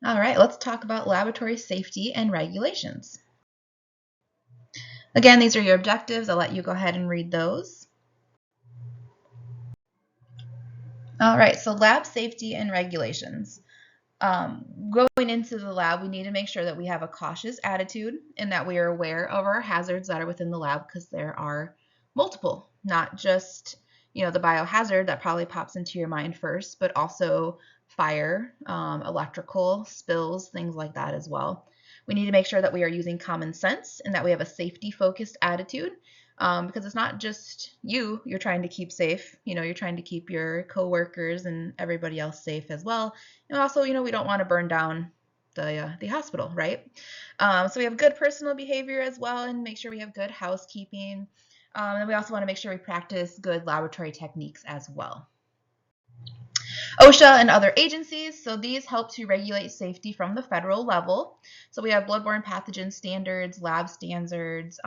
All right, let's talk about laboratory safety and regulations. Again, these are your objectives. I'll let you go ahead and read those. All right, so lab safety and regulations. Going into the lab, we need to make sure that we have a cautious attitude and that we are aware of our hazards that are within the lab because there are multiple, not just the biohazard that probably pops into your mind first, but also fire, electrical spills, things like that as well. We need to make sure that we are using common sense and that we have a safety focused attitude because it's not just you're trying to keep safe. You're trying to keep your coworkers and everybody else safe as well. And also, we don't want to burn down the hospital, right? So we have good personal behavior as well, and make sure we have good housekeeping. And we also want to make sure we practice good laboratory techniques as well. OSHA and other agencies, so these help to regulate safety from the federal level. So we have bloodborne pathogen standards, lab standards,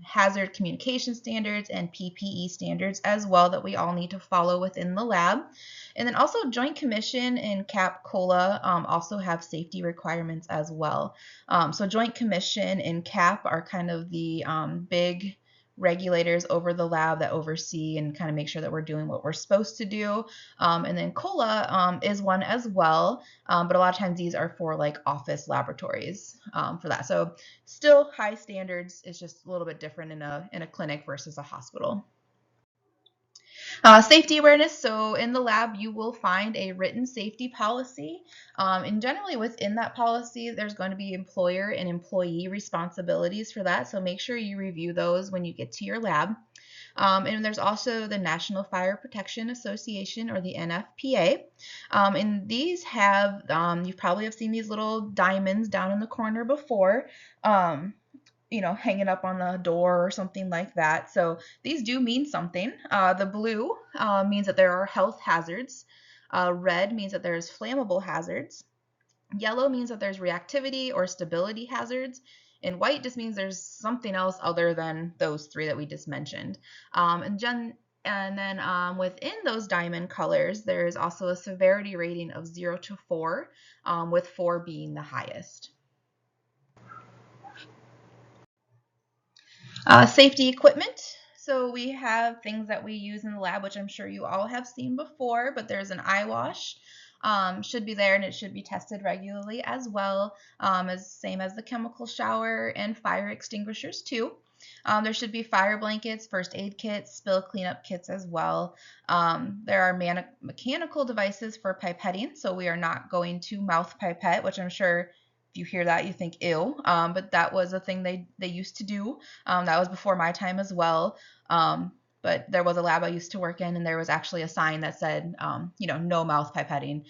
hazard communication standards, and PPE standards as well that we all need to follow within the lab. And then also Joint Commission and CAP COLA also have safety requirements as well. So Joint Commission and CAP are kind of the big regulators over the lab that oversee and kind of make sure that we're doing what we're supposed to do. And then COLA is one as well, but a lot of times these are for like office laboratories for that. So still high standards. It's just a little bit different in a clinic versus a hospital. Safety awareness. So in the lab, you will find a written safety policy. And generally within that policy, there's going to be employer and employee responsibilities for that. So make sure you review those when you get to your lab. And there's also the National Fire Protection Association, or the NFPA. And these have, you probably have seen these little diamonds down in the corner before. Hanging up on the door or something like that. So these do mean something. The blue means that there are health hazards. Red means that there's flammable hazards. Yellow means that there's reactivity or stability hazards. And white just means there's something else other than those three that we just mentioned. And then within those diamond colors, there's also a severity rating of 0 to 4, with 4 being the highest. Safety equipment. So we have things that we use in the lab, which I'm sure you all have seen before, but there's an eye wash. Should be there, and it should be tested regularly as well, as same as the chemical shower and fire extinguishers too. There should be fire blankets, first aid kits, spill cleanup kits as well. There are mechanical devices for pipetting, so we are not going to mouth pipette, which I'm sure if you hear that, you think ew. But that was a thing they used to do. That was before my time as well. But there was a lab I used to work in, and there was actually a sign that said, no mouth pipetting.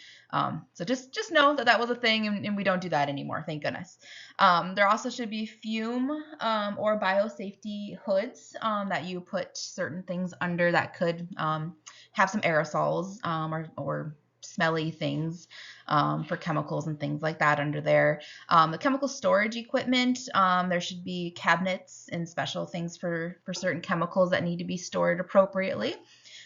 So just know that was a thing, and we don't do that anymore, thank goodness. There also should be fume or biosafety hoods that you put certain things under that could have some aerosols or smelly things for chemicals and things like that under there. The chemical storage equipment, there should be cabinets and special things for certain chemicals that need to be stored appropriately.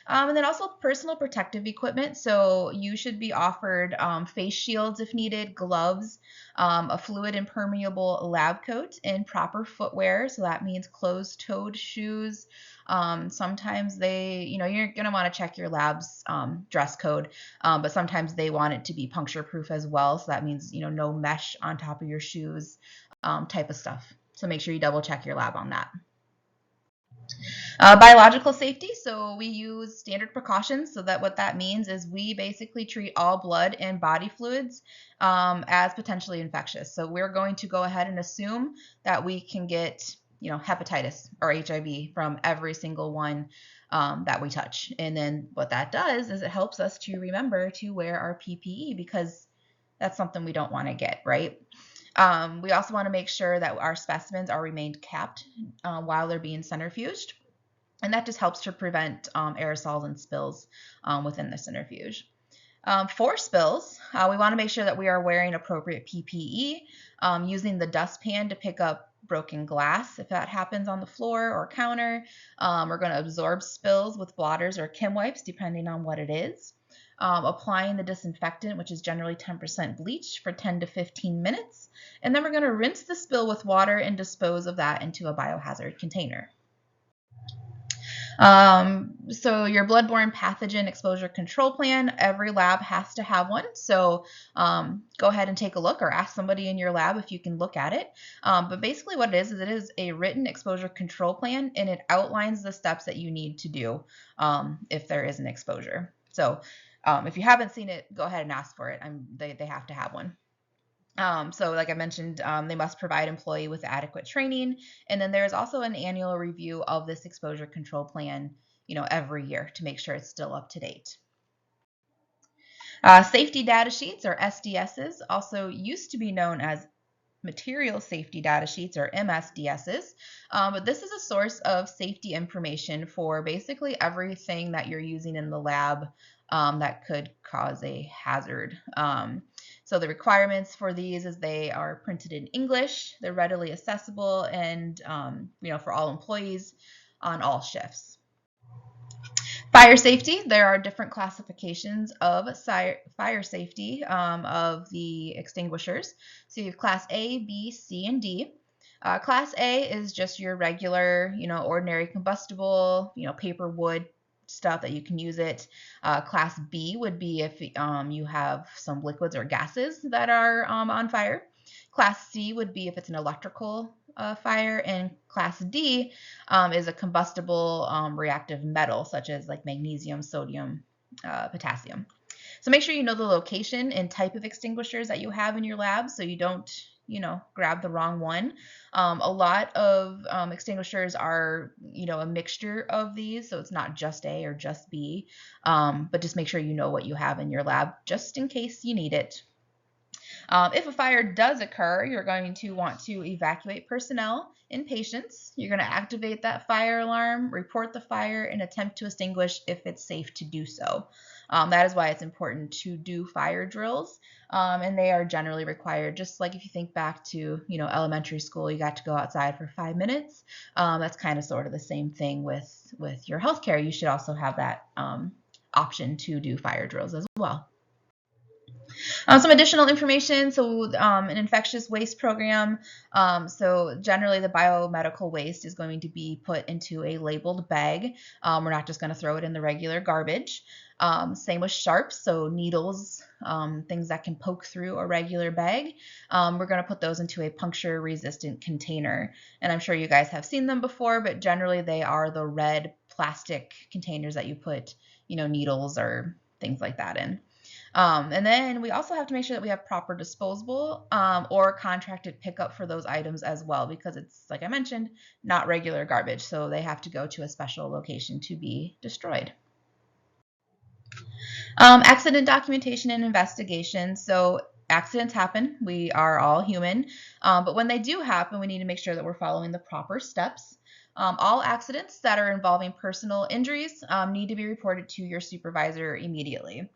And then also personal protective equipment. So you should be offered face shields if needed, gloves, a fluid impermeable lab coat, and proper footwear. So that means closed-toed shoes. Sometimes you're going to want to check your lab's dress code, but sometimes they want it to be puncture proof as well. So that means, no mesh on top of your shoes, type of stuff. So make sure you double check your lab on that. Biological safety. So we use standard precautions. So that what that means is we basically treat all blood and body fluids as potentially infectious. So we're going to go ahead and assume that we can get hepatitis or HIV from every single one that we touch. And then what that does is it helps us to remember to wear our PPE because that's something we don't want to get, right? We also want to make sure that our specimens are remained capped while they're being centrifuged. And that just helps to prevent aerosols and spills within the centrifuge. For spills, we want to make sure that we are wearing appropriate PPE, using the dustpan to pick up broken glass if that happens on the floor or counter. We're going to absorb spills with blotters or Kim wipes, depending on what it is. applying the disinfectant, which is generally 10% bleach, for 10 to 15 minutes. And then we're going to rinse the spill with water and dispose of that into a biohazard container. So your bloodborne pathogen exposure control plan, every lab has to have one. So go ahead and take a look, or ask somebody in your lab if you can look at it. But basically what it is a written exposure control plan, and it outlines the steps that you need to do if there is an exposure. So if you haven't seen it, go ahead and ask for it. They have to have one. So like I mentioned, they must provide employee with adequate training. And then there's also an annual review of this exposure control plan, every year to make sure it's still up to date. Safety data sheets, or SDSs, also used to be known as material safety data sheets, or MSDSs. But this is a source of safety information for basically everything that you're using in the lab that could cause a hazard. So the requirements for these is they are printed in English, they're readily accessible, and for all employees on all shifts. Fire safety, there are different classifications of fire safety of the extinguishers. So you have class A, B, C, and D. Class A is just your regular, ordinary combustible, paper, wood stuff that you can use it. Class B would be if you have some liquids or gases that are on fire. Class C would be if it's an electrical fire, and class D is a combustible reactive metal, such as like magnesium, sodium, potassium. So make sure you know the location and type of extinguishers that you have in your lab, so you don't grab the wrong one. A lot of extinguishers are a mixture of these, so it's not just A or just B, but just make sure you know what you have in your lab just in case you need it. If a fire does occur, you're going to want to evacuate personnel and patients. You're going to activate that fire alarm, report the fire, and attempt to extinguish if it's safe to do so. That is why it's important to do fire drills, and they are generally required. Just like if you think back to elementary school, you got to go outside for 5 minutes. That's kind of sort of the same thing with your healthcare. You should also have that option to do fire drills as well. Some additional information, so an infectious waste program. So generally the biomedical waste is going to be put into a labeled bag. We're not just going to throw it in the regular garbage. Same with sharps, so needles, things that can poke through a regular bag. We're going to put those into a puncture-resistant container. And I'm sure you guys have seen them before, but generally they are the red plastic containers that you put, needles or things like that in. And then we also have to make sure that we have proper disposable or contracted pickup for those items as well, because it's, like I mentioned, not regular garbage. So they have to go to a special location to be destroyed. Accident documentation and investigation. So accidents happen. We are all human. But when they do happen, we need to make sure that we're following the proper steps. All accidents that are involving personal injuries need to be reported to your supervisor immediately.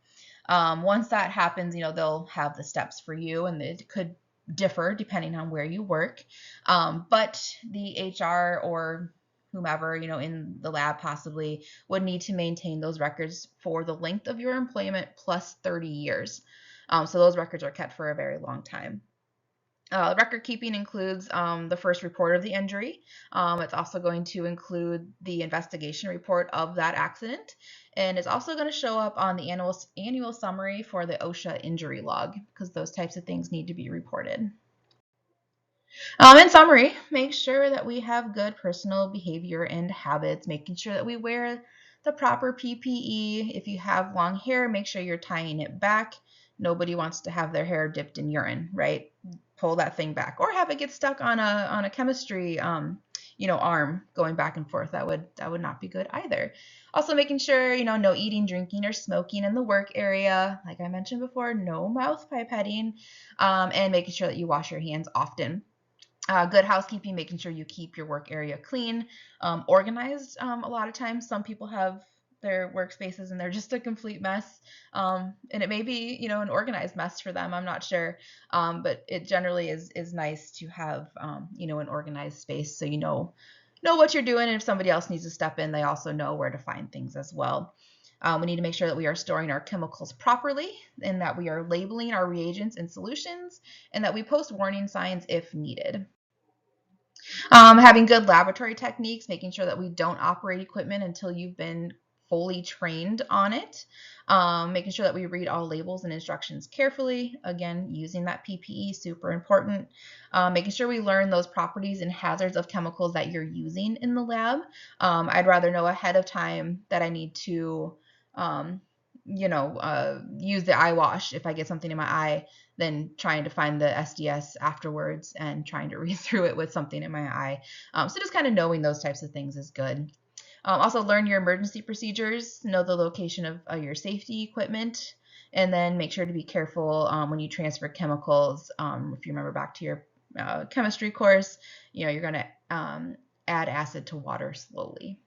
Once that happens, they'll have the steps for you, and it could differ depending on where you work. But the HR or whomever, in the lab possibly would need to maintain those records for the length of your employment plus 30 years. So those records are kept for a very long time. Record keeping includes the first report of the injury. It's also going to include the investigation report of that accident. And it's also going to show up on the annual summary for the OSHA injury log, because those types of things need to be reported. In summary, make sure that we have good personal behavior and habits, making sure that we wear the proper PPE. If you have long hair, make sure you're tying it back. Nobody wants to have their hair dipped in urine, right? Pull that thing back, or have it get stuck on a chemistry arm going back and forth. That would not be good either. Also making sure no eating, drinking, or smoking in the work area. Like I mentioned before, no mouth pipetting, and making sure that you wash your hands often. Good housekeeping, making sure you keep your work area clean, organized. A lot of times some people have their workspaces and they're just a complete mess, and it may be an organized mess for them. I'm not sure, but it generally is nice to have an organized space, so know what you're doing, and if somebody else needs to step in, they also know where to find things as well. We need to make sure that we are storing our chemicals properly and that we are labeling our reagents and solutions and that we post warning signs if needed. Having good laboratory techniques, making sure that we don't operate equipment until you've been fully trained on it. Making sure that we read all labels and instructions carefully. Again, using that PPE, super important. Making sure we learn those properties and hazards of chemicals that you're using in the lab. I'd rather know ahead of time that I need to, use the eye wash if I get something in my eye than trying to find the SDS afterwards and trying to read through it with something in my eye. So just kind of knowing those types of things is good. Also learn your emergency procedures, know the location of your safety equipment, and then make sure to be careful when you transfer chemicals. If you remember back to your chemistry course, you're going to add acid to water slowly.